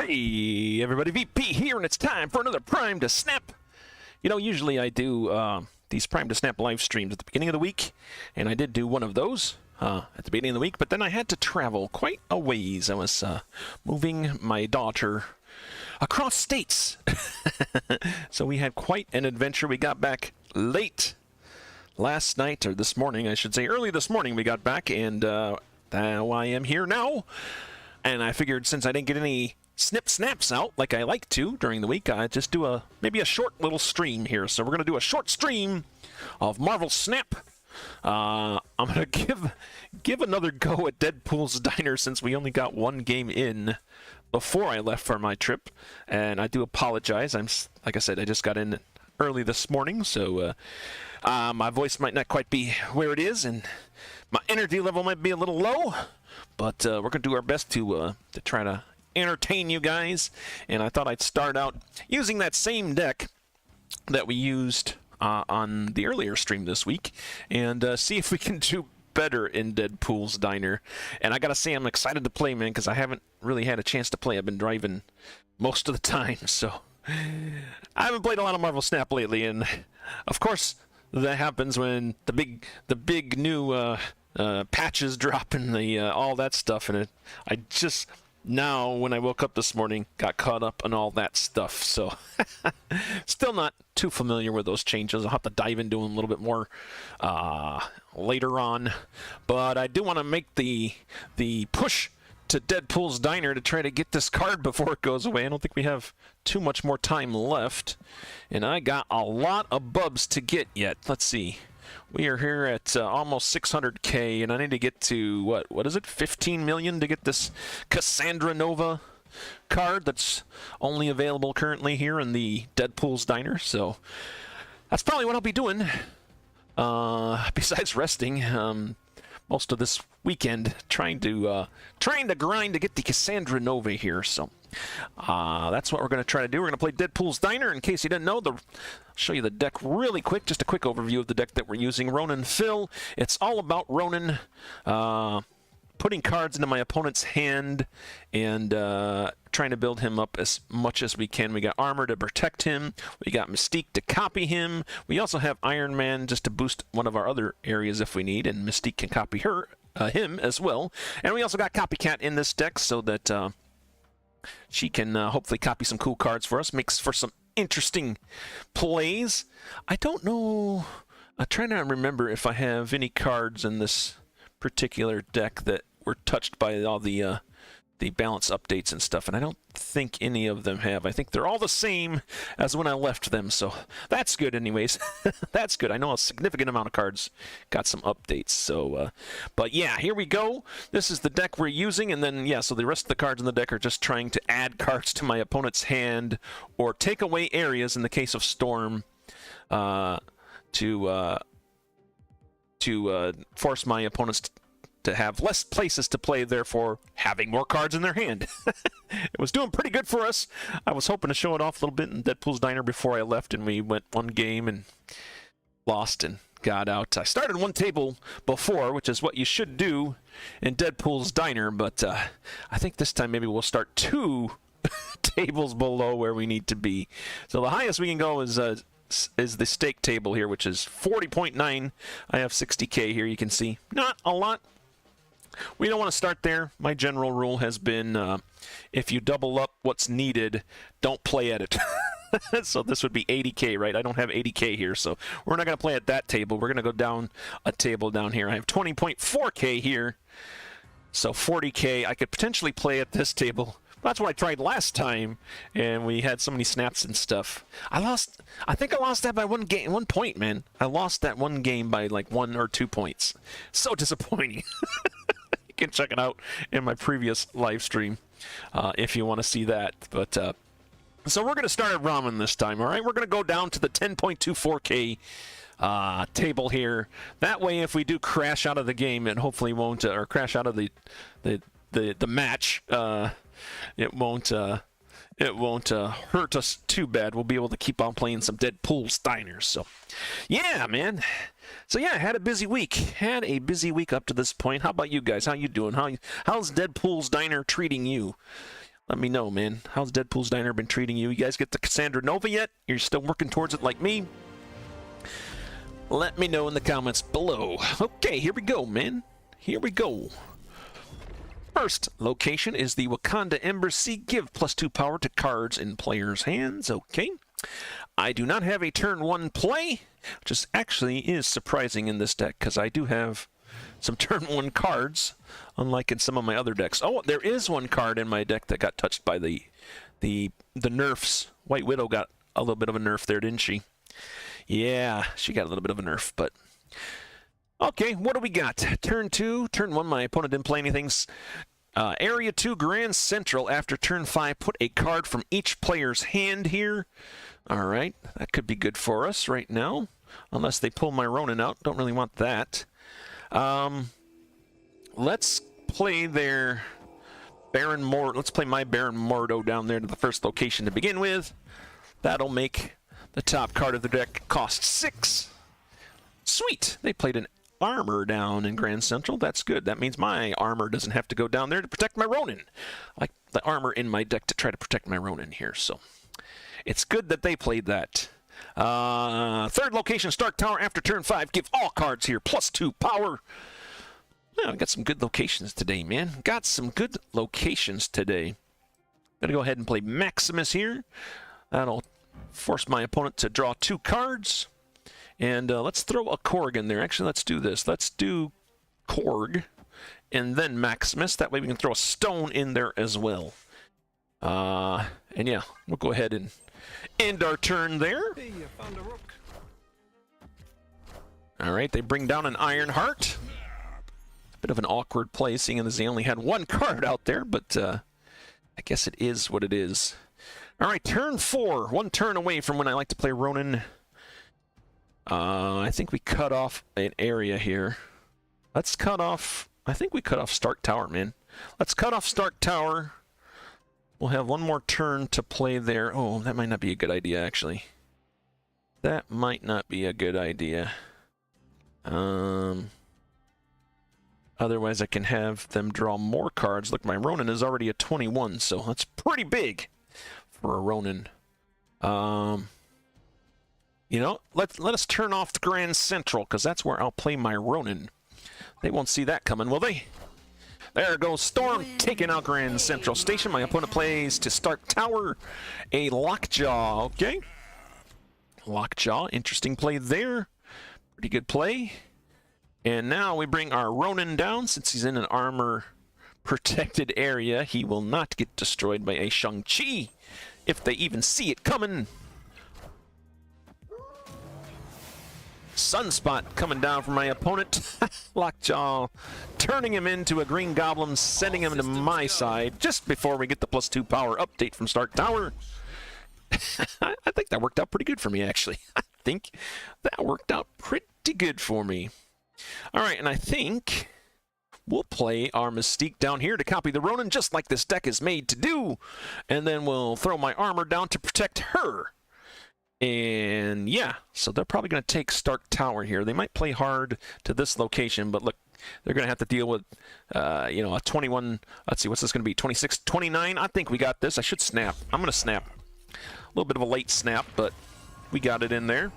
Hey everybody, VP here, and it's time for another Prime to Snap. You know, usually I do these Prime to Snap live streams at the beginning of the week, and I did do one of those at the beginning of the week, but then I had to travel quite a ways. I was moving my daughter across states. So we had quite an adventure. We got back late last night, or this morning, I should say. Early this morning we got back, and now I am here now. And I figured since I didn't get any snaps out like I like to during the week, I'd just do maybe a short little stream here. So we're going to do a short stream of Marvel Snap. I'm going to give another go at Deadpool's Diner since we only got one game in before I left for my trip. And I do apologize. Like I said, I just got in early this morning, so my voice might not quite be where it is, and my energy level might be a little low. But we're going to do our best to try to entertain you guys. And I thought I'd start out using that same deck that we used on the earlier stream this week, and see if we can do better in Deadpool's Diner. And I got to say, I'm excited to play, man, because I haven't really had a chance to play. I've been driving most of the time, so I haven't played a lot of Marvel Snap lately. And of course, that happens when the big new patches drop and all that stuff, and I just now, when I woke up this morning, got caught up on all that stuff. So still not too familiar with those changes. I'll have to dive into them a little bit more later on. But I do want to make the push to Deadpool's Diner to try to get this card before it goes away. I don't think we have too much more time left, and I got a lot of bubs to get yet. Let's see. We are here at almost 600K, and I need to get to, what is it, 15 million to get this Cassandra Nova card that's only available currently here in the Deadpool's Diner. So that's probably what I'll be doing, besides resting most of this weekend, trying to grind to get the Cassandra Nova here. So that's what we're going to try to do. We're going to play Deadpool's Diner. In case you didn't know, I'll show you the deck really quick. Just a quick overview of the deck that we're using. Ronan Phil. It's all about Ronan putting cards into my opponent's hand and trying to build him up as much as we can. We got armor to protect him. We got Mystique to copy him. We also have Iron Man just to boost one of our other areas if we need, and Mystique can copy him as well. And we also got Copycat in this deck so that she can hopefully copy some cool cards for us. Makes for some interesting plays. I don't know. I'm trying to remember if I have any cards in this particular deck that were touched by all the balance updates and stuff, and I don't think any of them have. I think they're all the same as when I left them, so that's good anyways. That's good. I know a significant amount of cards got some updates, so but yeah, here we go. This is the deck we're using, and then yeah, so the rest of the cards in the deck are just trying to add cards to my opponent's hand or take away areas in the case of Storm to force my opponents to have less places to play, therefore having more cards in their hand. It was doing pretty good for us. I was hoping to show it off a little bit in Deadpool's Diner before I left, and we went one game and lost and got out. I started one table before, which is what you should do in Deadpool's Diner, but I think this time maybe we'll start two tables below where we need to be. So the highest we can go is the stake table here, which is 40.9. I have 60K here, you can see. Not a lot. We don't want to start there. My general rule has been if you double up what's needed, don't play at it. So this would be 80K, right? I don't have 80K here, so we're not going to play at that table. We're going to go down a table down here. I have 20.4K here, so 40K. I could potentially play at this table. That's what I tried last time, and we had so many snaps and stuff. I think I lost that by one point, man. I lost that one game by like 1 or 2 points. So disappointing. You can check it out in my previous live stream if you want to see that. But so we're going to start at ramen this time, all right? We're going to go down to the 10.24K table here. That way, if we do crash out of the game, it hopefully won't, or crash out of the match, it won't hurt us too bad. We'll be able to keep on playing some Deadpool's Diner. So, yeah, man. So yeah, had a busy week. Had a busy week up to this point. How about you guys? How you doing? How's Deadpool's Diner treating you? Let me know, man. How's Deadpool's Diner been treating you? You guys get the Cassandra Nova yet? You're still working towards it like me? Let me know in the comments below. Okay, here we go, man. Here we go. First location is the Wakanda Embassy. Give +2 power to cards in players' hands. Okay. I do not have a turn 1 play, which actually is surprising in this deck, because I do have some turn 1 cards, unlike in some of my other decks. Oh, there is one card in my deck that got touched by the nerfs. White Widow got a little bit of a nerf there, didn't she? Yeah, she got a little bit of a nerf, but... Okay, what do we got? Turn 2, turn 1, my opponent didn't play anything. Area 2, Grand Central. After turn 5, put a card from each player's hand here. All right, that could be good for us right now, unless they pull my Ronan out. Don't really want that. Let's play their Baron Mordo. Let's play my Baron Mordo down there to the first location to begin with. That'll make the top card of the deck cost 6. Sweet, they played an armor down in Grand Central. That's good. That means my armor doesn't have to go down there to protect my Ronan. I like the armor in my deck to try to protect my Ronan here, so it's good that they played that. Third location, Stark Tower. After turn 5, give all cards here +2 power. Yeah, I got some good locations today, man. Got some good locations today. Gonna go ahead and play Maximus here. That'll force my opponent to draw 2 cards. And let's throw a Korg in there. Actually, let's do this. Let's do Korg and then Maximus. That way we can throw a stone in there as well. And yeah, we'll go ahead and end our turn there. Hey, you found a rook. All right, they bring down an Iron Heart. Bit of an awkward play, seeing as they only had 1 card out there, but I guess it is what it is. All right, turn 4. 1 turn away from when I like to play Ronan. I think we cut off an area here. Let's cut off... I think we cut off Stark Tower, man. Let's cut off Stark Tower. We'll have 1 more turn to play there. Oh, that might not be a good idea, actually. That might not be a good idea. Otherwise, I can have them draw more cards. Look, my Ronan is already a 21, so that's pretty big for a Ronan. You know, let us turn off the Grand Central, because that's where I'll play my Ronan. They won't see that coming, will they? There goes Storm, taking out Grand Central Station. My opponent plays to Stark Tower, a Lockjaw. Okay. Lockjaw, interesting play there. Pretty good play. And now we bring our Ronan down. Since he's in an armor-protected area, he will not get destroyed by a Shang-Chi, if they even see it coming. Sunspot coming down from my opponent. Lockjaw turning him into a Green Goblin, sending him to my side just before we get the +2 power update from Stark Tower. I think that worked out pretty good for me, actually. I think that worked out pretty good for me. All right, and I think we'll play our Mystique down here to copy the Ronan, just like this deck is made to do. And then we'll throw my armor down to protect her. And yeah, so they're probably going to take Stark Tower here. They might play hard to this location, but look, they're going to have to deal with, you know, a 21. Let's see, what's this going to be? 26, 29. I think we got this. I should snap. I'm going to snap. A little bit of a late snap, but we got it in there.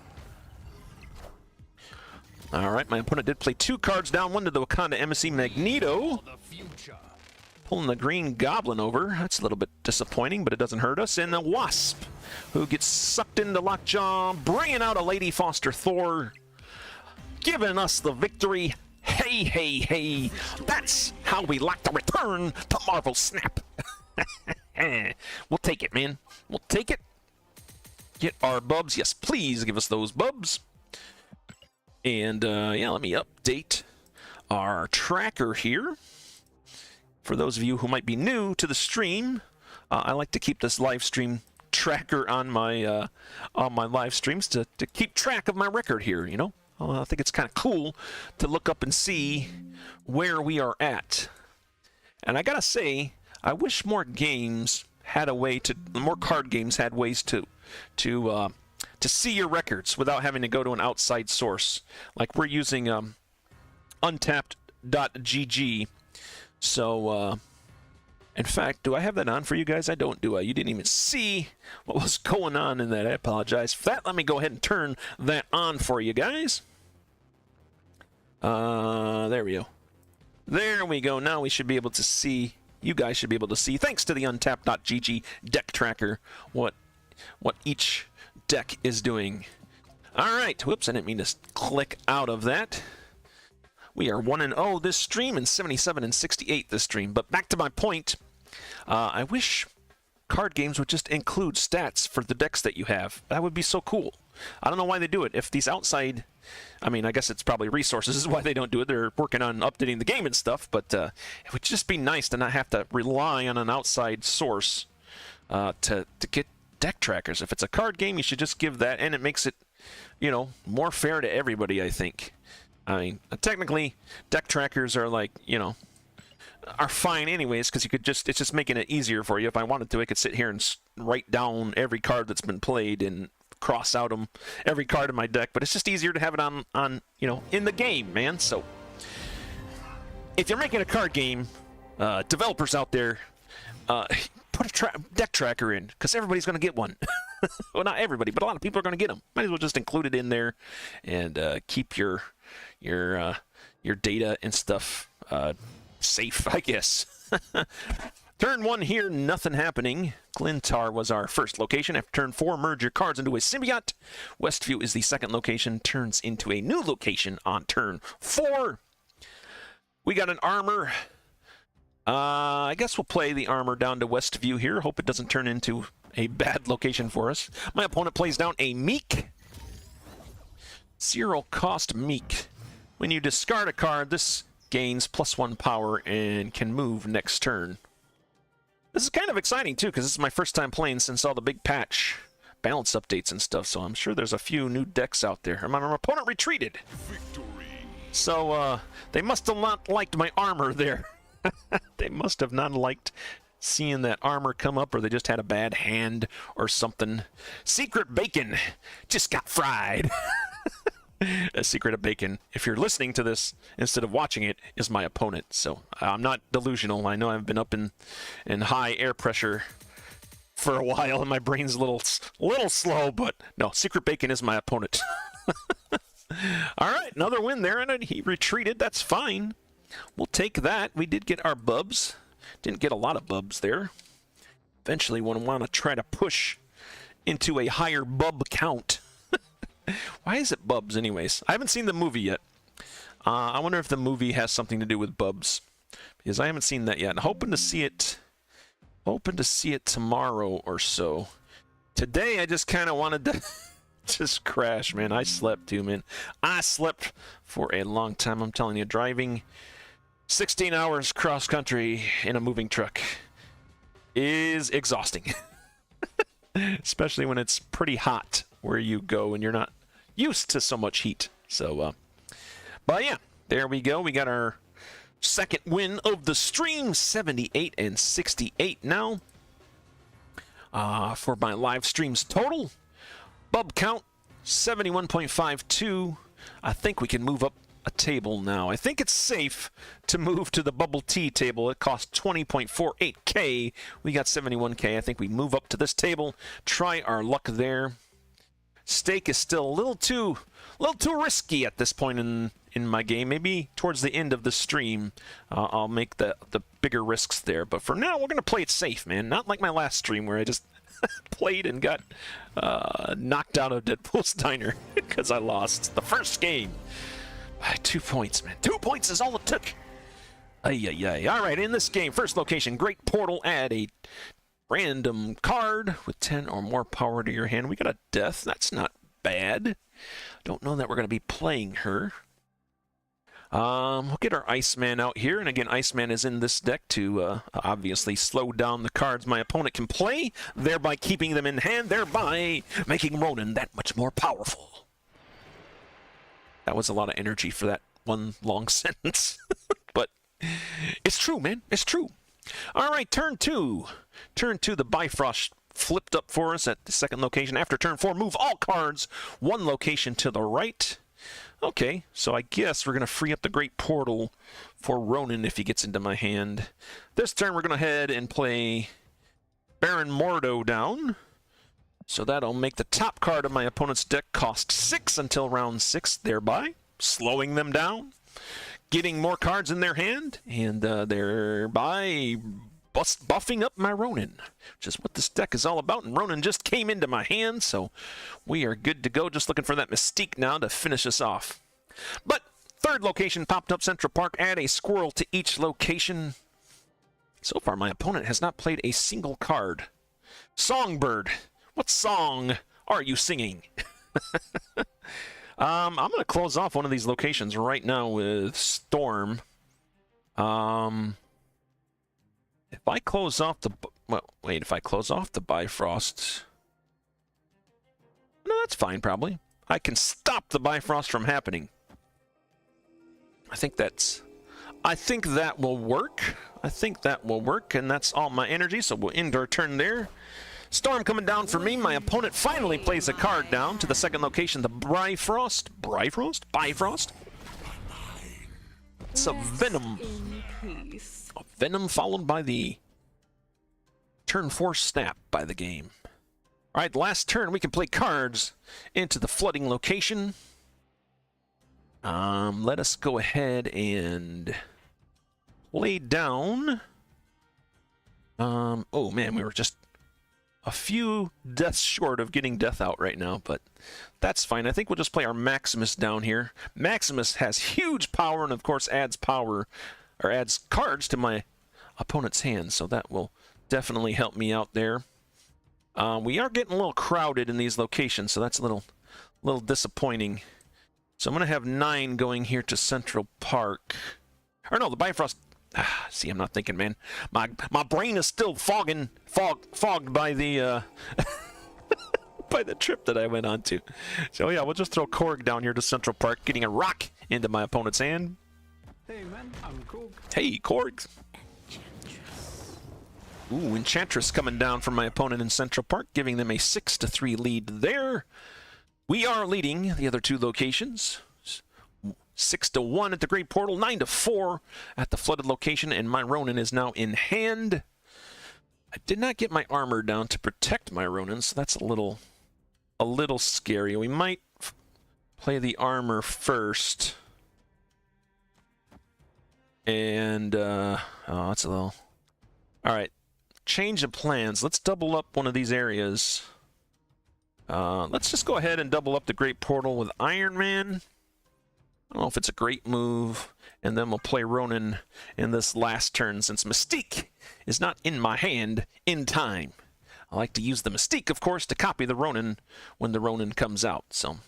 All right, my opponent did play 2 cards down. 1 to the Wakanda Embassy, Magneto. Pulling the Green Goblin over. That's a little bit disappointing, but it doesn't hurt us. And the Wasp, who gets sucked into Lockjaw, bringing out a Lady Foster Thor, giving us the victory. Hey, hey, hey. That's how we like to return to Marvel Snap. We'll take it, man. We'll take it. Get our bubs. Yes, please give us those bubs. And, yeah, let me update our tracker here. For those of you who might be new to the stream, I like to keep this live stream tracker on my live streams to keep track of my record here, you know? I think it's kind of cool to look up and see where we are at. And I gotta say, I wish more games had a way to, more card games had ways to see your records without having to go to an outside source. Like we're using untapped.gg. So, In fact, do I have that on for you guys? I don't, do I? You didn't even see what was going on in that. I apologize for that. Let me go ahead and turn that on for you guys. There we go. There we go. Now we should be able to see, you guys should be able to see, thanks to the untap.gg deck tracker, what each deck is doing. All right. Whoops, I didn't mean to click out of that. We are 1-0 this stream and 77-68 this stream. But back to my point, I wish card games would just include stats for the decks that you have. That would be so cool. I don't know why they do it. If these outside, I mean, I guess it's probably resources is why they don't do it. They're working on updating the game and stuff, but it would just be nice to not have to rely on an outside source to get deck trackers. If it's a card game, you should just give that, and it makes it, you know, more fair to everybody, I think. I mean, technically, deck trackers are like, you know, are fine anyways, because you could just, it's just making it easier for you. If I wanted to, I could sit here and write down every card that's been played and cross out every card in my deck, but it's just easier to have it on you know, in the game, man. So if you're making a card game, developers out there, put a deck tracker in, because everybody's going to get one. Well, not everybody, but a lot of people are going to get them. Might as well just include it in there and keep your data and stuff safe, I guess. Turn 1 here, nothing happening. Glintar was our first location. After turn 4, merge your cards into a symbiote. Westview is the second location, turns into a new location on turn 4. We got an armor. I guess we'll play the armor down to Westview here. Hope it doesn't turn into a bad location for us. My opponent plays down a Meek. 0 cost Meek. When you discard a card, this gains +1 power and can move next turn. This is kind of exciting too, because this is my first time playing since all the big patch balance updates and stuff, so I'm sure there's a few new decks out there. My opponent retreated. Victory. So they must have not liked my armor there. They must have not liked seeing that armor come up, or they just had a bad hand or something. Secret Bacon just got fried. A Secret of Bacon, if you're listening to this instead of watching it, is my opponent. So I'm not delusional. I know I've been up in high air pressure for a while, and my brain's a little slow, but no, Secret Bacon is my opponent. All right, another win there, and he retreated. That's fine. We'll take that. We did get our bubs. Didn't get a lot of bubs there. Eventually, we'll want to try to push into a higher bub count. Why is it bubs anyways? I haven't seen the movie yet. I wonder if the movie has something to do with bubs, because I haven't seen that yet. I'm hoping to see it tomorrow or so. Today I just kind of wanted to just crash, man. I slept too, man. I slept for a long time. I'm telling you, driving 16 hours cross country in a moving truck is exhausting. Especially when it's pretty hot where you go and you're not used to so much heat. So, but yeah, there we go. We got our second win of the stream, 78-68 now. For my live streams total, bub count 71.52. I think we can move up a table now. I think it's safe to move to the bubble tea table. It costs 20.48k. We got 71k. I think we move up to this table, try our luck there. Stake is still a little too risky at this point in my game. Maybe towards the end of the stream, I'll make the bigger risks there. But for now, we're gonna play it safe, man. Not like my last stream where I just played and got knocked out of Deadpool's Diner because I lost the first game by 2 points, man. 2 points is all it took. Ay. All right, in this game, first location, Great Portal. Add a random card with 10 or more power to your hand. We got a death. That's not bad. Don't know that we're going to be playing her. We'll get our Iceman out here. And again, Iceman is in this deck to obviously slow down the cards my opponent can play, thereby keeping them in hand, thereby making Ronan that much more powerful. That was a lot of energy for that one long sentence. But it's true, man. It's true. All right, turn 2. Turn 2, the Bifrost flipped up for us at the second location. After turn 4, move all cards 1 location to the right. Okay, so I guess we're going to free up the Great Portal for Ronan if he gets into my hand. This turn we're going to head and play Baron Mordo down. So that'll make the top card of my opponent's deck cost 6 until round 6, thereby slowing them down, getting more cards in their hand, and thereby buffing up my Ronan, which is what this deck is all about. And Ronan just came into my hand, so we are good to go. Just looking for that Mystique now to finish us off. But third location popped up, Central Park. Add a squirrel to each location. So far, my opponent has not played a single card. Songbird, what song are you singing? I'm going to close off one of these locations right now with Storm. If I close off the... Well, wait, if I close off the Bifrost... No, that's fine, probably. I can stop the Bifrost from happening. I think that will work. I think that will work, and that's all my energy, so we'll end our turn there. Storm coming down for me. My opponent finally plays a card down to the second location, the Bifrost. Bifrost? It's a Venom. A Venom followed by the turn 4 snap by the game. All right, last turn we can play cards into the flooding location. Let us go ahead and lay down. Oh man, we were just a few deaths short of getting death out right now, but that's fine. I think we'll just play our Maximus down here. Maximus has huge power and of course adds power, or adds cards to my opponent's hand, so that will definitely help me out there. We are getting a little crowded in these locations, so that's a little disappointing. So I'm going to have 9 going here to Central Park. Or no, the Bifrost... see, I'm not thinking, man. My brain is still fogged by the by the trip that I went on to. So yeah, we'll just throw Korg down here to Central Park, getting a rock into my opponent's hand. Hey man, I'm Korg. Hey, Korg. Ooh, Enchantress coming down from my opponent in Central Park, giving them a 6-3 lead there. We are leading the other 2 locations. 6-1 at the Great Portal, 9-4 at the flooded location, and my Ronan is now in hand. I did not get my armor down to protect my Ronan, so that's a little scary. We might play the armor first. And, oh, that's a little... Alright, change of plans. Let's double up one of these areas. Let's just go ahead and double up the Great Portal with Iron Man. I don't know if it's a great move, and then we'll play Ronan in this last turn since Mystique is not in my hand in time. I like to use the Mystique, of course, to copy the Ronan when the Ronan comes out. So,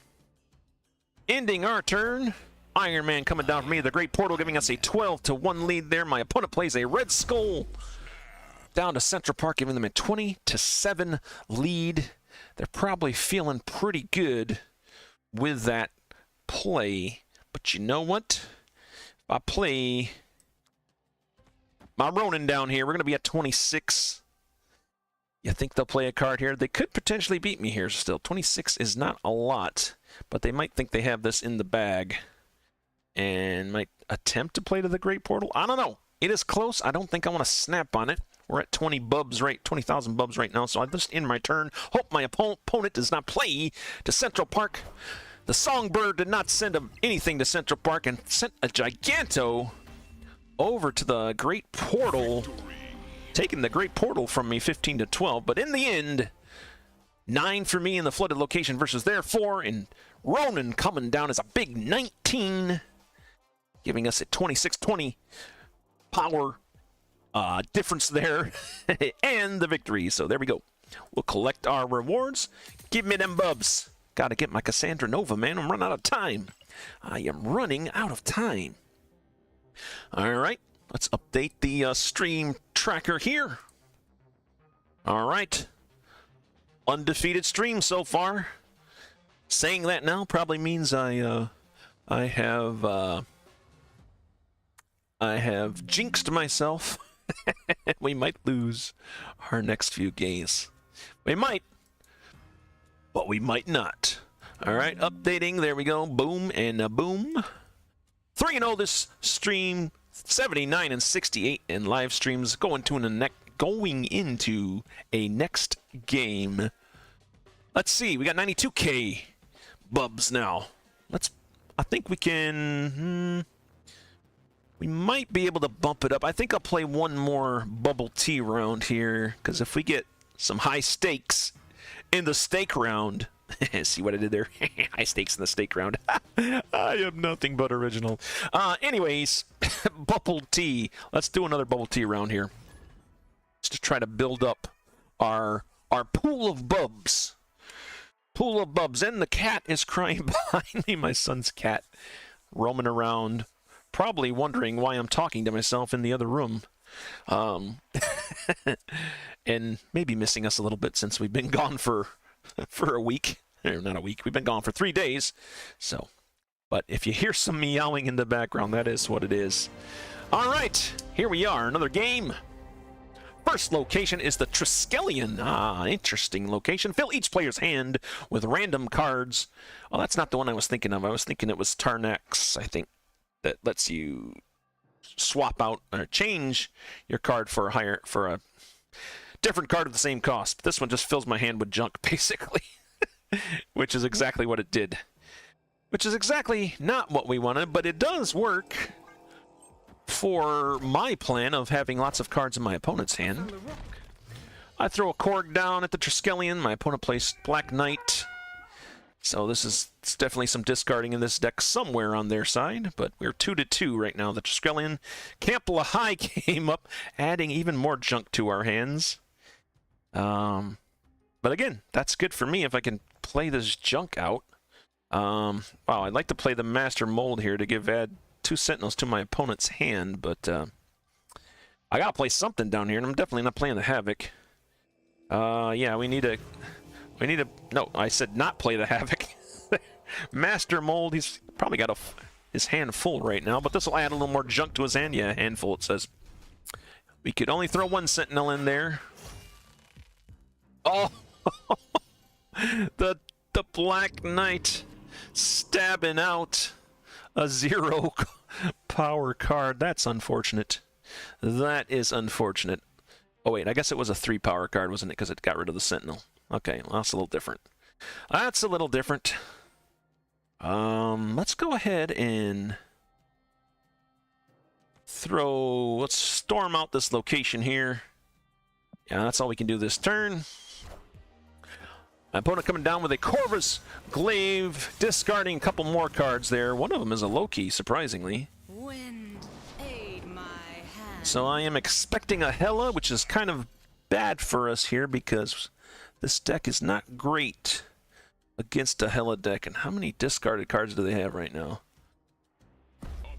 ending our turn, Iron Man coming down for me, the Great Portal giving us a 12-1 lead there. My opponent plays a Red Skull down to Central Park, giving them a 20-7 lead. They're probably feeling pretty good with that play. But you know what? If I play my Ronan down here, we're going to be at 26. You think they'll play a card here? They could potentially beat me here still. 26 is not a lot, but they might think they have this in the bag and might attempt to play to the Great Portal. I don't know. It is close. I don't think I want to snap on it. We're at 20,000 bubs right now, so I just end my turn. Hope my opponent does not play to Central Park. The Songbird did not send anything to Central Park and sent a Giganto over to the Great Portal, taking the Great Portal from me 15-12. But in the end, 9 for me in the flooded location versus their 4, and Ronan coming down as a big 19, giving us a 26-20 power difference there and the victory. So there we go. We'll collect our rewards. Give me them bubs. Gotta get my Cassandra Nova, man. I'm running out of time. I am running out of time. Alright, let's update the stream tracker here. Alright. Undefeated stream so far. Saying that now probably means I have jinxed myself. We might lose our next few games. We might. But we might not. All right, updating. There we go. Boom and a boom. 3-0 this stream. 79 and 68 in live streams. Going into a next game. Let's see. We got 92K bubs now. I think we can. We might be able to bump it up. I think I'll play one more bubble tea round here, because if we get some high stakes in the stake round. See what I did there? High stakes in the stake round. I am nothing but original. Anyways, bubble tea. Let's do another bubble tea round here. Just to try to build up our pool of bubs. Pool of bubs. And the cat is crying behind me. My son's cat roaming around, probably wondering why I'm talking to myself in the other room. And maybe missing us a little bit since we've been gone for a week. Or not a week. We've been gone for 3 days. So, but if you hear some meowing in the background, that is what it is. All right, here we are. Another game. First location is the Triskelion. Interesting location. Fill each player's hand with random cards. Oh, that's not the one I was thinking of. I was thinking it was Tarnax, I think, that lets you swap out or change your card for a different card of the same cost. But this one just fills my hand with junk, basically. Which is exactly what it did. Which is exactly not what we wanted, but it does work for my plan of having lots of cards in my opponent's hand. I throw a Korg down at the Triskelion. My opponent plays Black Knight. So it's definitely some discarding in this deck somewhere on their side, but we're 2-2 right now. The Triskelion. Camp Lahai came up, adding even more junk to our hands. But again, that's good for me if I can play this junk out. Wow, I'd like to play the Master Mold here to add 2 Sentinels to my opponent's hand, but I gotta play something down here, and I'm definitely not playing the Havoc. Yeah, we need to. No, I said not play the Havoc. Master Mold, he's probably got his hand full right now, but this will add a little more junk to his hand. Yeah, handful, it says. We could only throw 1 Sentinel in there. Oh! the Black Knight stabbing out a 0 power card. That's unfortunate. That is unfortunate. Oh wait, I guess it was a 3 power card, wasn't it? Because it got rid of the Sentinel. Okay, well, that's a little different. That's a little different. Let's go ahead and let's storm out this location here. Yeah, that's all we can do this turn. My opponent coming down with a Corvus Glaive, discarding a couple more cards there. One of them is a Loki, surprisingly. Wind, aid my hand. So I am expecting a Hela, which is kind of bad for us here because this deck is not great against a Hela deck. And how many discarded cards do they have right now?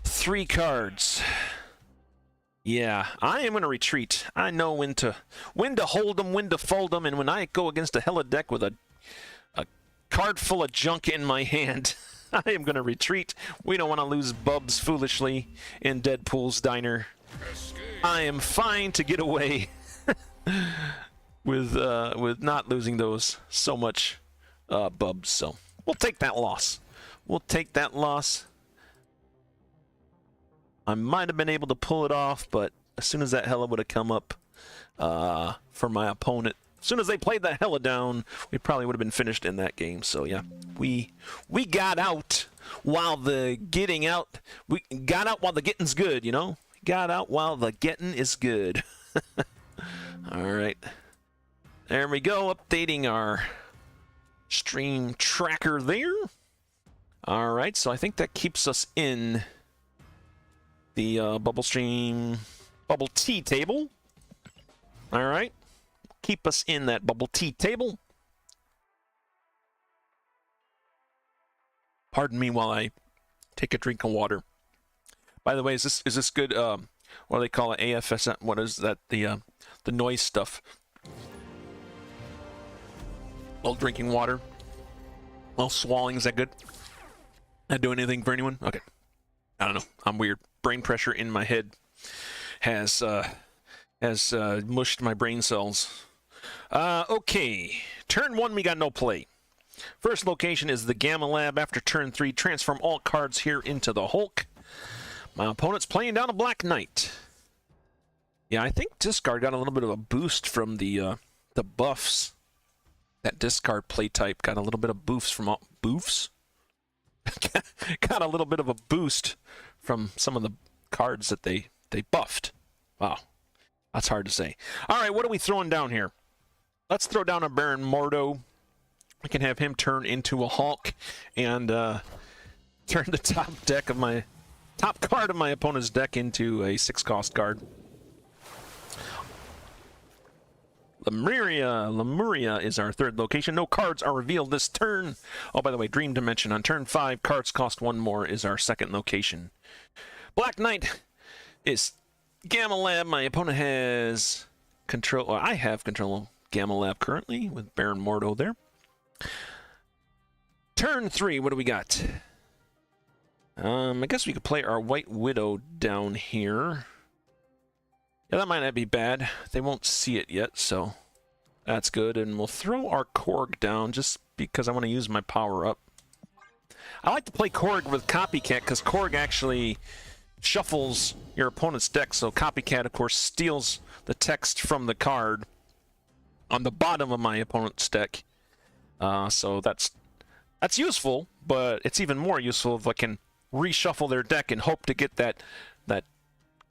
3 cards. Yeah, I am going to retreat. I know when to hold them, when to fold them, and when I go against a Hela deck with a card full of junk in my hand, I am going to retreat. We don't want to lose bubs foolishly in Deadpool's diner. I am fine to get away with not losing those so much bubs. So we'll take that loss. We'll take that loss. I might have been able to pull it off, but as soon as that Hela would have come up for my opponent, as soon as they played that Hela down, we probably would have been finished in that game. So yeah, we got out while the getting out. We got out while the getting's good, you know. Got out while the getting is good. All right, there we go. Updating our stream tracker there. All right, so I think that keeps us in the bubble tea table. All right, keep us in that bubble tea table. Pardon me while I take a drink of water. By the way, is this good? What do they call it? AFS? What is that? The noise stuff. While drinking water, while swallowing, is that good? Not doing anything for anyone? Okay. I don't know. I'm weird. Brain pressure in my head has mushed my brain cells. Okay. Turn 1, we got no play. First location is the Gamma Lab. After turn 3, transform all cards here into the Hulk. My opponent's playing down a Black Knight. Yeah, I think discard got a little bit of a boost from the buffs. That discard play type got a little bit of boofs from all boofs. Got a little bit of a boost from some of the cards that they buffed. Wow, that's hard to say. All right, what are we throwing down here? Let's throw down a Baron Mordo. I can have him turn into a Hulk and turn the top card of my opponent's deck into a 6-cost card. Lemuria is our third location. No cards are revealed this turn. Oh, by the way, Dream Dimension on turn 5. Cards cost 1 more is our second location. Black Knight is Gamma Lab. My opponent has control. Well, I have control of Gamma Lab currently with Baron Mordo there. Turn 3, what do we got? I guess we could play our White Widow down here. Yeah, that might not be bad. They won't see it yet, so that's good. And we'll throw our Korg down just because I want to use my power up. I like to play Korg with Copycat because Korg actually shuffles your opponent's deck. So Copycat, of course, steals the text from the card on the bottom of my opponent's deck. So that's useful, but it's even more useful if I can reshuffle their deck and hope to get that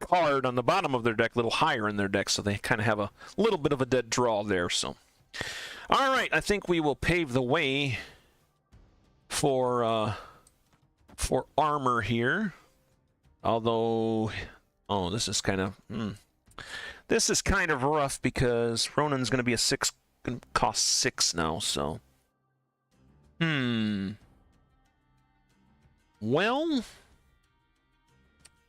card on the bottom of their deck a little higher in their deck, so they kind of have a little bit of a dead draw there. So, all right, I think we will pave the way for armor here. Although, oh, this is kind of rough because Ronan's going to be going to cost 6 now. So, well.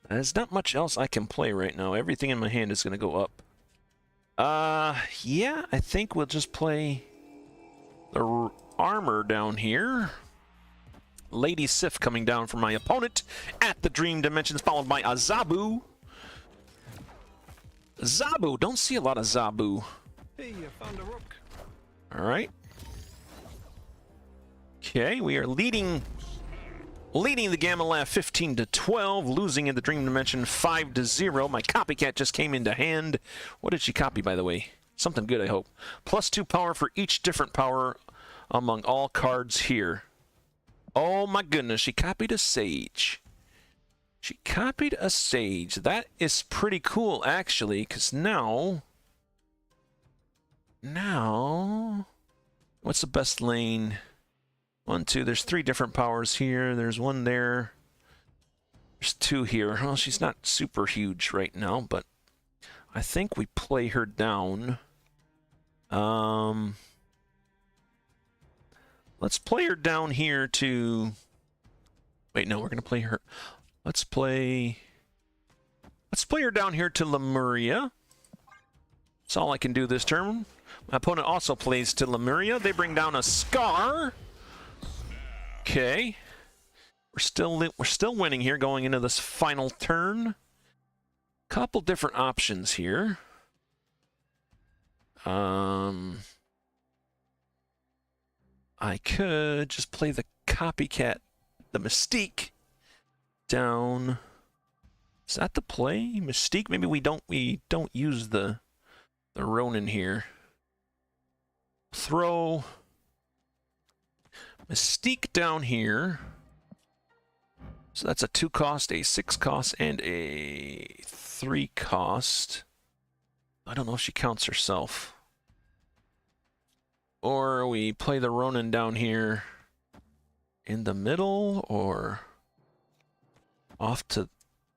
There's not much else I can play right now. Everything in my hand is going to go up. Yeah, I think we'll just play the armor down here. Lady Sif coming down from my opponent at the Dream Dimensions, followed by a Zabu. Zabu, don't see a lot of Zabu. Hey, I found a rook. All right. Okay, we are leading the Gamma Lab 15-12, losing in the Dream Dimension 5-0. My Copycat just came into hand. What did she copy, by the way? Something good, I hope. +2 power for each different power among all cards here. Oh my goodness, she copied a Sage. She copied a Sage. That is pretty cool, actually, because now, what's the best lane? 1, 2, there's 3 different powers here. There's 1 there. There's 2 here. Well, she's not super huge right now, but I think we play her down. Let's play her down here to... Wait, no, we're going to play her... Let's play her down here to Lemuria. That's all I can do this turn. My opponent also plays to Lemuria. They bring down a Scar. Okay, we're still winning here going into this final turn. Couple different options here. I could just play the Copycat, the Mystique down. Is that the play? Mystique? Maybe we don't use the Ronan here. Throw Mystique down here. So that's a 2-cost, a 6-cost, and a 3-cost. I don't know if she counts herself. Or we play the Ronan down here in the middle, or off to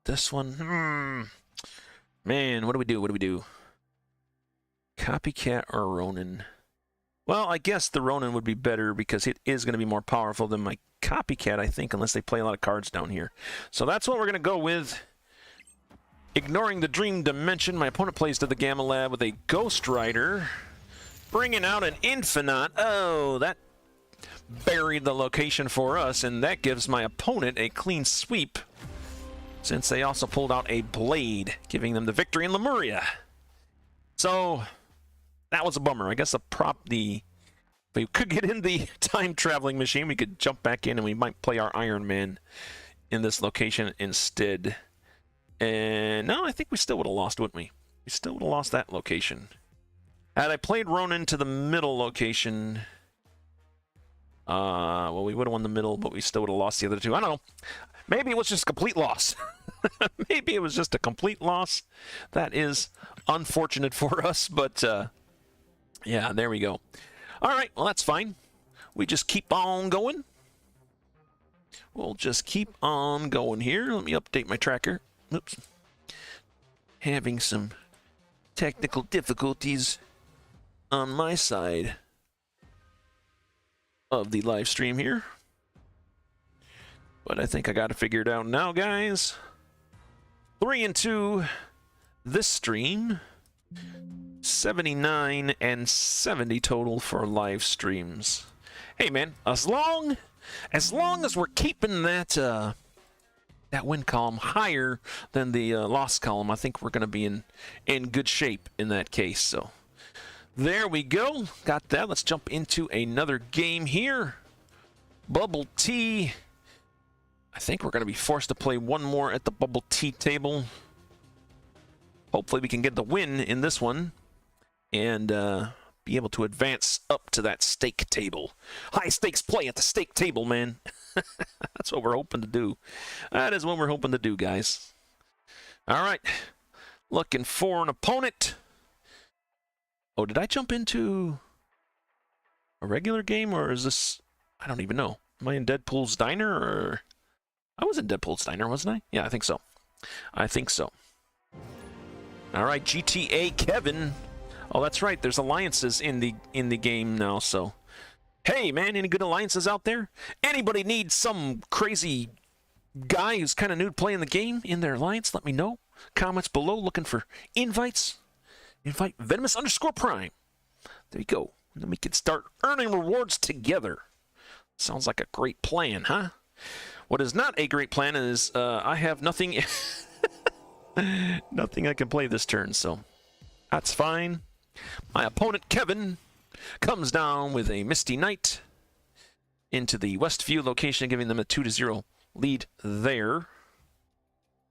this one. Man, what do we do? What do we do? Copycat or Ronan? Well, I guess the Ronan would be better because it is going to be more powerful than my Copycat, I think, unless they play a lot of cards down here. So that's what we're going to go with. Ignoring the Dream Dimension, my opponent plays to the Gamma Lab with a Ghost Rider. Bringing out an Infinite. Oh, that buried the location for us, and that gives my opponent a clean sweep, since they also pulled out a Blade, giving them the victory in Lemuria. So... that was a bummer. I guess the we could get in the time traveling machine. We could jump back in and we might play our Iron Man in this location instead. And no, I think we still would have lost, wouldn't we? We still would have lost that location. Had I played Ronan to the middle location, well, we would have won the middle, but we still would have lost the other two. I don't know. Maybe it was just a complete loss. Maybe it was just a complete loss. That is unfortunate for us, but yeah, there we go. All right, well, that's fine. We just keep on going. We'll just keep on going here. Let me update my tracker. Oops. Having some technical difficulties on my side of the live stream here. But I think I got it figured out now, guys. 3 and 2 this stream. 79 and 70 total for live streams. Hey, man, as long as we're keeping that that win column higher than the loss column, I think we're going to be in good shape in that case. So there we go. Got that. Let's jump into another game here. Bubble tea. I think we're going to be forced to play one more at the bubble tea table. Hopefully we can get the win in this one and be able to advance up to that steak table. High stakes play at the steak table, man. That's what we're hoping to do. That is what we're hoping to do, guys. All right. Looking for an opponent. Oh, did I jump into a regular game, or is this... I don't even know. Am I in Deadpool's Diner, or... I was in Deadpool's Diner, wasn't I? Yeah, I think so. I think so. All right, GTA Kevin. Oh, that's right. There's alliances in the game now, so... Hey, man, any good alliances out there? Anybody need some crazy guy who's kind of new to playing the game in their alliance? Let me know. Comments below, looking for invites. Invite Venomous_Prime. There you go. And then we can start earning rewards together. Sounds like a great plan, huh? What is not a great plan is I have nothing... nothing I can play this turn, so that's fine. My opponent, Kevin, comes down with a Misty Knight into the Westview location, giving them a 2-0 lead there. I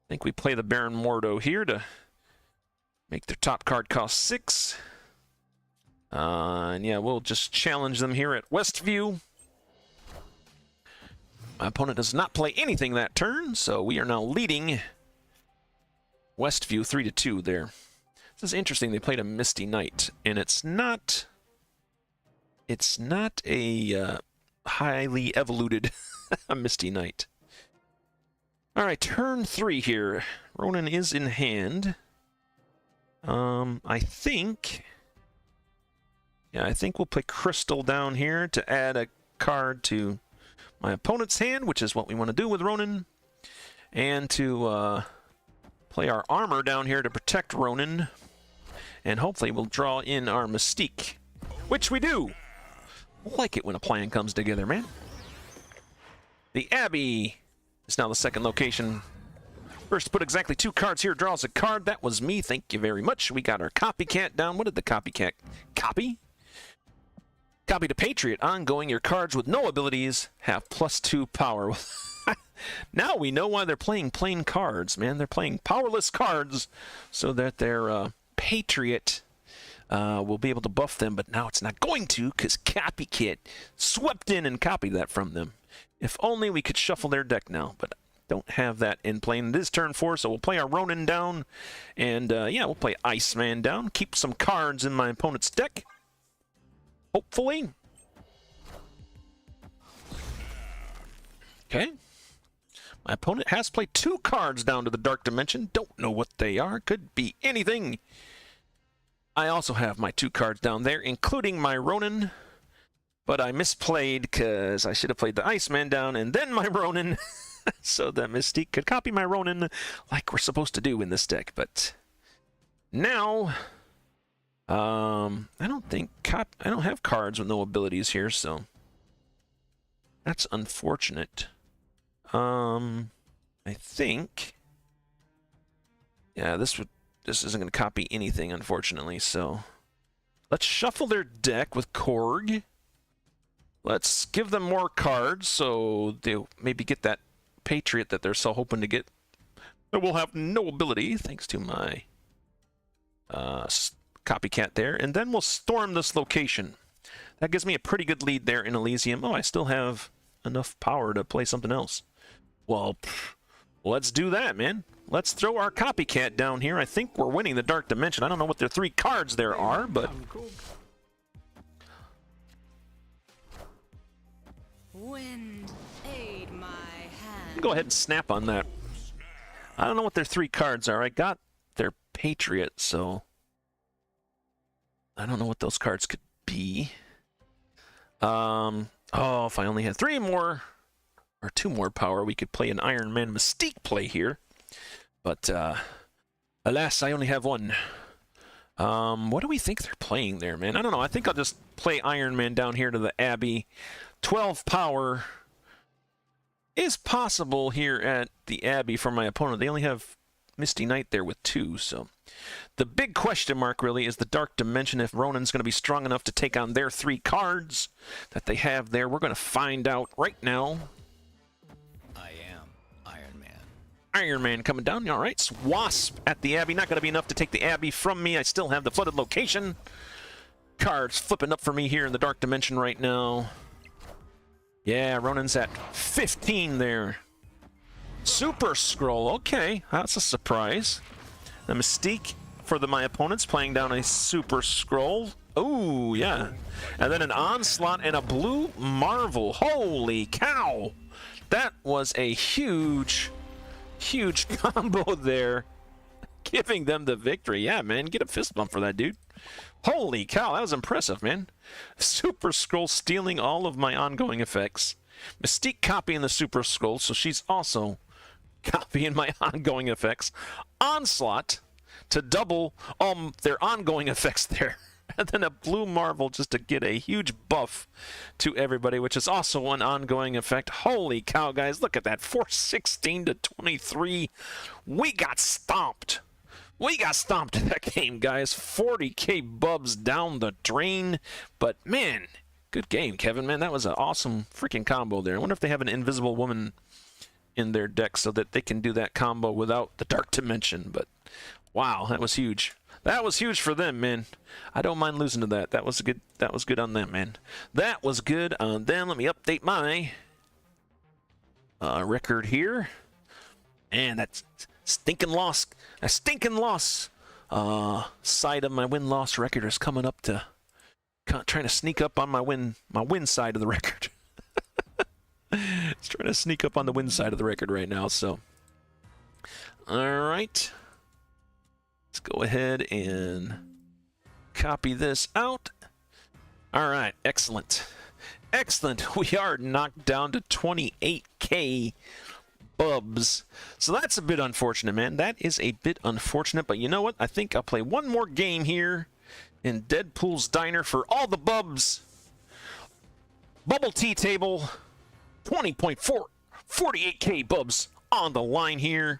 think we play the Baron Mordo here to make their top card cost 6. And yeah, we'll just challenge them here at Westview. My opponent does not play anything that turn, so we are now leading Westview 3-2 there. This is interesting. They played a Misty Knight, and it's not a highly evoluted Misty Knight. All right, turn 3 here. Ronan is in hand. I think we'll play Crystal down here to add a card to my opponent's hand, which is what we want to do with Ronan, and to play our armor down here to protect Ronan, and hopefully we'll draw in our Mystique, which we do. I like it when a plan comes together, man. The Abbey is now the second location. First to put exactly 2 cards here draws a card. That was me. Thank you very much. We got our Copycat down. What did the Copycat copy? Copy to Patriot. Ongoing, your cards with no abilities have +2 power. Now we know why they're playing plain cards, man. They're playing powerless cards so that their Patriot will be able to buff them, but now it's not going to because Copycat swept in and copied that from them. If only we could shuffle their deck now, but don't have that in play. It is turn 4, so we'll play our Ronan down, and yeah, we'll play Iceman down. Keep some cards in my opponent's deck. Hopefully. Okay. My opponent has played 2 cards down to the Dark Dimension. Don't know what they are. Could be anything. I also have my 2 cards down there, including my Ronan. But I misplayed because I should have played the Iceman down and then my Ronan. So that Mystique could copy my Ronan like we're supposed to do in this deck. But now... I don't have cards with no abilities here, so that's unfortunate. I think, yeah, this isn't going to copy anything, unfortunately. So let's shuffle their deck with Korg. Let's give them more cards so they'll maybe get that Patriot that they're so hoping to get. That will have no ability, thanks to my Copycat there. And then we'll storm this location. That gives me a pretty good lead there in Elysium. Oh, I still have enough power to play something else. Well, let's do that, man. Let's throw our Copycat down here. I think we're winning the Dark Dimension. I don't know what their 3 cards there are, but... Wind, aid my hand. Go ahead and snap on that. I don't know what their 3 cards are. I got their Patriot, so... I don't know what those cards could be. Oh, if I only had 3 more... or 2 more power, we could play an Iron Man Mystique play here. But, alas, I only have 1. What do we think they're playing there, man? I don't know. I think I'll just play Iron Man down here to the Abbey. 12 power is possible here at the Abbey for my opponent. They only have Misty Knight there with 2, so... The big question mark, really, is the Dark Dimension. If Ronan's going to be strong enough to take on their 3 cards that they have there. We're going to find out right now. Iron Man coming down. All right, Wasp at the Abbey. Not going to be enough to take the Abbey from me. I still have the flooded location. Cards flipping up for me here in the Dark Dimension right now. Yeah, Ronan's at 15 there. Super Scroll. Okay, that's a surprise. The Mystique for my opponents playing down a Super Scroll. Oh, yeah. And then an Onslaught and a Blue Marvel. Holy cow. That was a huge combo there, giving them the victory. Yeah, man, get a fist bump for that, dude. Holy cow, that was impressive, man. Super Scroll stealing all of my ongoing effects. Mystique copying the Super Scroll, so she's also copying my ongoing effects. Onslaught to double their ongoing effects there. And then a Blue Marvel just to get a huge buff to everybody, which is also an ongoing effect. Holy cow, guys. Look at that. 416 to 23. We got stomped. We got stomped in that game, guys. 40k bubs down the drain. But, man, good game, Kevin. Man, that was an awesome freaking combo there. I wonder if they have an Invisible Woman in their deck so that they can do that combo without the Dark Dimension. But, wow, that was huge. That was huge for them, man. I don't mind losing to that. That was good. That was good on them, man. That was good on them. Let me update my record here. And that's stinking loss. A stinking loss side of my win-loss record is coming up to trying to sneak up on my win side of the record. It's trying to sneak up on the win side of the record right now. So, all right. Let's go ahead and copy this out. All right, excellent. Excellent. We are knocked down to 28k bubs. So that's a bit unfortunate, man. That is a bit unfortunate, but you know what? I think I'll play one more game here in Deadpool's Diner for all the bubs. Bubble tea table, 20.4, 48k bubs on the line here.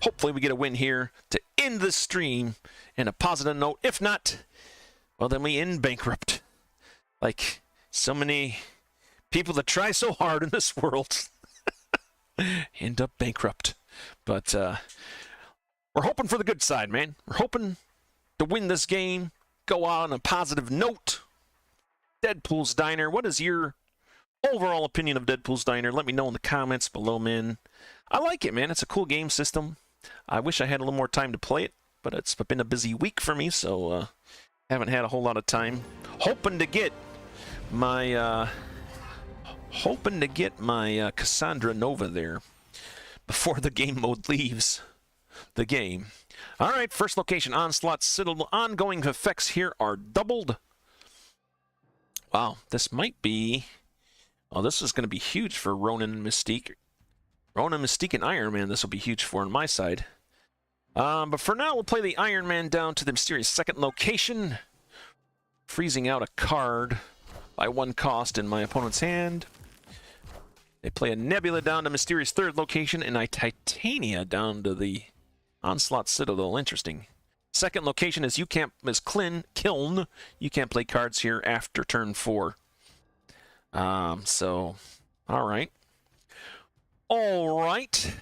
Hopefully we get a win here to end the stream in a positive note. If not, well, then we end bankrupt. Like so many people that try so hard in this world end up bankrupt. But we're hoping for the good side, man. We're hoping to win this game, go out on a positive note. Deadpool's Diner, what is your overall opinion of Deadpool's Diner? Let me know in the comments below, man. I like it, man. It's a cool game system. I wish I had a little more time to play it, but it's been a busy week for me, so haven't had a whole lot of time. Hoping to get my Cassandra Nova there before the game mode leaves the game. All right, first location, Onslaught Citadel. Ongoing effects here are doubled. Wow, this might be... Oh, this is going to be huge for Ronan and Mystique. Ronan, Mystique, and Iron Man, this will be huge for on my side. But for now, we'll play the Iron Man down to the mysterious second location. Freezing out a card by 1 cost in my opponent's hand. They play a Nebula down to mysterious third location, and a Titania down to the Onslaught Citadel. Interesting. Second location is Kiln. You can't play cards here after turn 4. So, all right. All right.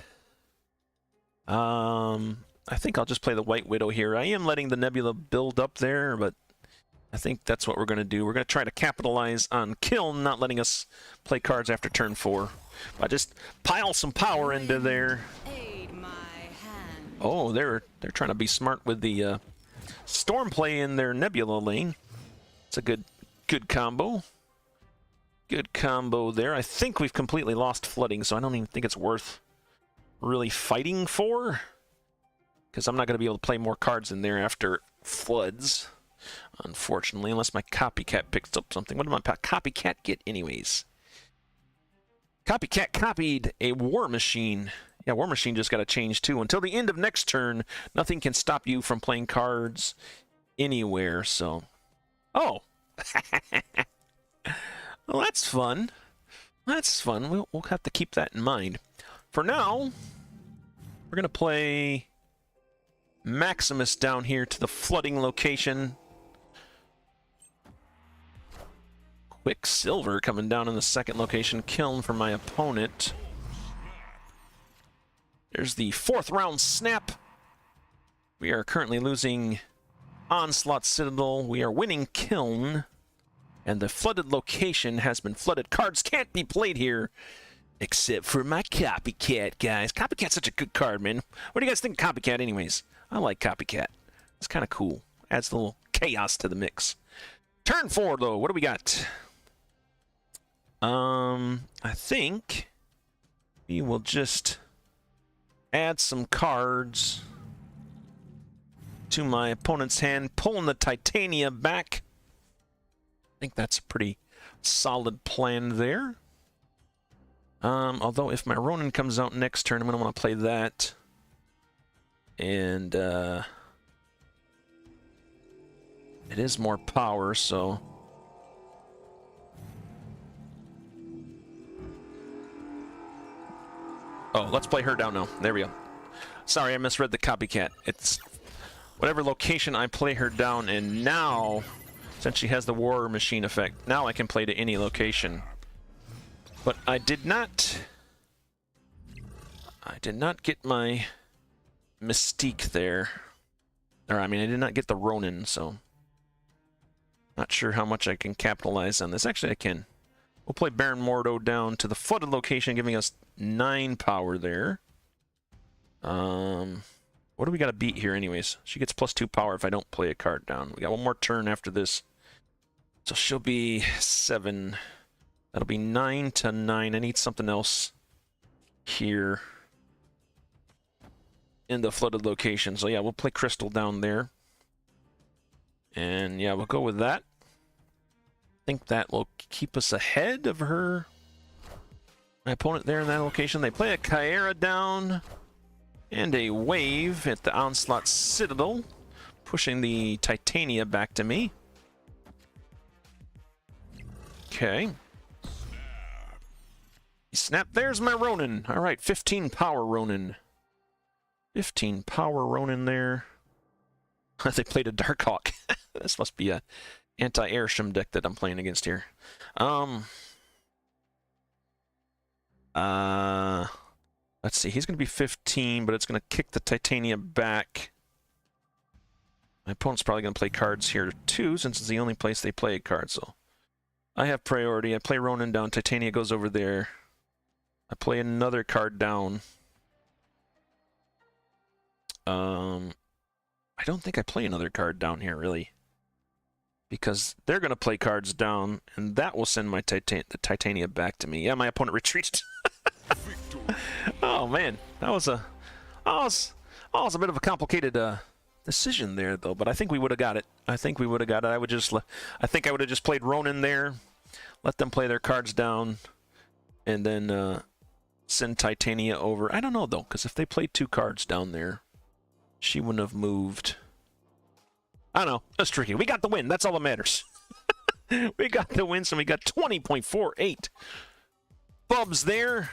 I think I'll just play the White Widow here. I am letting the Nebula build up there, but I think that's what we're going to do. We're going to try to capitalize on Kiln not letting us play cards after turn 4. I just pile some power into there. Aid my hand. Oh, they're trying to be smart with the Storm play in their Nebula lane. It's a good combo. Good combo there. I think we've completely lost flooding, so I don't even think it's worth really fighting for, because I'm not going to be able to play more cards in there after floods, unfortunately, unless my Copycat picks up something. What did my Copycat get anyways? Copycat copied a War Machine. Yeah, War Machine just got a change too. Until the end of next turn, nothing can stop you from playing cards anywhere, so... Oh! Well, that's fun. That's fun. We'll have to keep that in mind. For now, we're going to play Maximus down here to the flooding location. Quicksilver coming down in the second location. Kiln for my opponent. There's the 4th round snap. We are currently losing Onslaught Citadel. We are winning Kiln. And the flooded location has been flooded. Cards can't be played here, except for my Copycat, guys. Copycat's such a good card, man. What do you guys think of Copycat anyways? I like Copycat. It's kind of cool. Adds a little chaos to the mix. Turn 4, though. What do we got? I think we will just add some cards to my opponent's hand, pulling the Titania back. I think that's a pretty solid plan there. Although if my Ronan comes out next turn, I'm going to want to play that. And it is more power, so... Oh, let's play her down now. There we go. Sorry, I misread the Copycat. It's whatever location I play her down in now, since she has the War Machine effect, now I can play to any location. But I did not get my Mystique there. Or, I mean, I did not get the Ronan, so... Not sure how much I can capitalize on this. Actually, I can. We'll play Baron Mordo down to the flooded location, giving us 9 power there. What do we got to beat here anyways? She gets +2 power if I don't play a card down. We got one more turn after this. So she'll be 7. That'll be 9 to 9. I need something else here in the flooded location. So yeah, we'll play Crystal down there. And yeah, we'll go with that. I think that will keep us ahead of her. My opponent there in that location. They play a Chiara down and a Wave at the Onslaught Citadel, pushing the Titania back to me. Okay. Snap. There's my Ronan. All right, 15 power Ronan. 15 power Ronan there. They played a Darkhawk. This must be a anti-Airsham deck that I'm playing against here. Let's see. He's going to be 15, but it's going to kick the Titania back. My opponent's probably going to play cards here too, since it's the only place they play a card. So I have priority. I play Ronan down. Titania goes over there. I play another card down. I don't think I play another card down here, really. Because they're going to play cards down, and that will send my the Titania back to me. Yeah, my opponent retreated. Oh, man. That was a bit of a complicated decision there, though. But I think we would have got it. I think we would have got it. I think I would have just played Ronan there, let them play their cards down, and then send Titania over. I don't know, though, because if they played 2 cards down there, she wouldn't have moved. I don't know. That's tricky. We got the win. That's all that matters. We got the win, so we got 20.48. Bubs there.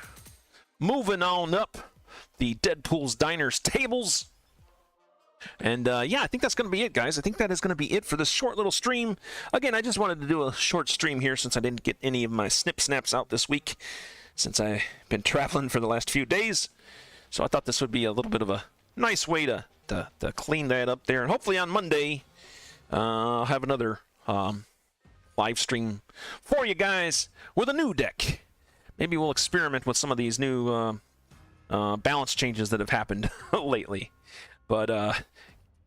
Moving on up the Deadpool's Diners tables. And yeah, I think that's going to be it, guys. I think that is going to be it for this short little stream. Again, I just wanted to do a short stream here since I didn't get any of my snip snaps out this week, since I've been traveling for the last few days. So I thought this would be a little bit of a nice way to clean that up there. And hopefully on Monday, I'll have another live stream for you guys with a new deck. Maybe we'll experiment with some of these new balance changes that have happened lately. But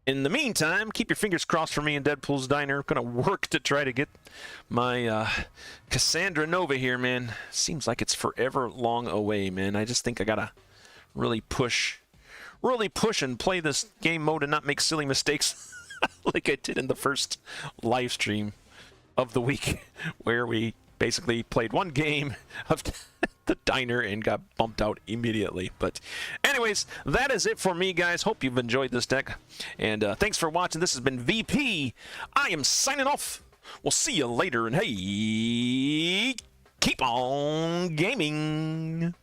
in the meantime, keep your fingers crossed for me and Deadpool's Diner. I'm going to work to try to get my Cassandra Nova here, man. Seems like it's forever long away, man. I just think I got to really push and play this game mode and not make silly mistakes like I did in the first live stream of the week, where we basically played one game of the diner and got bumped out immediately. But anyways, that is it for me, guys. Hope you've enjoyed this deck, and thanks for watching. This has been VP. I am signing off. We'll see you later, and hey, keep on gaming.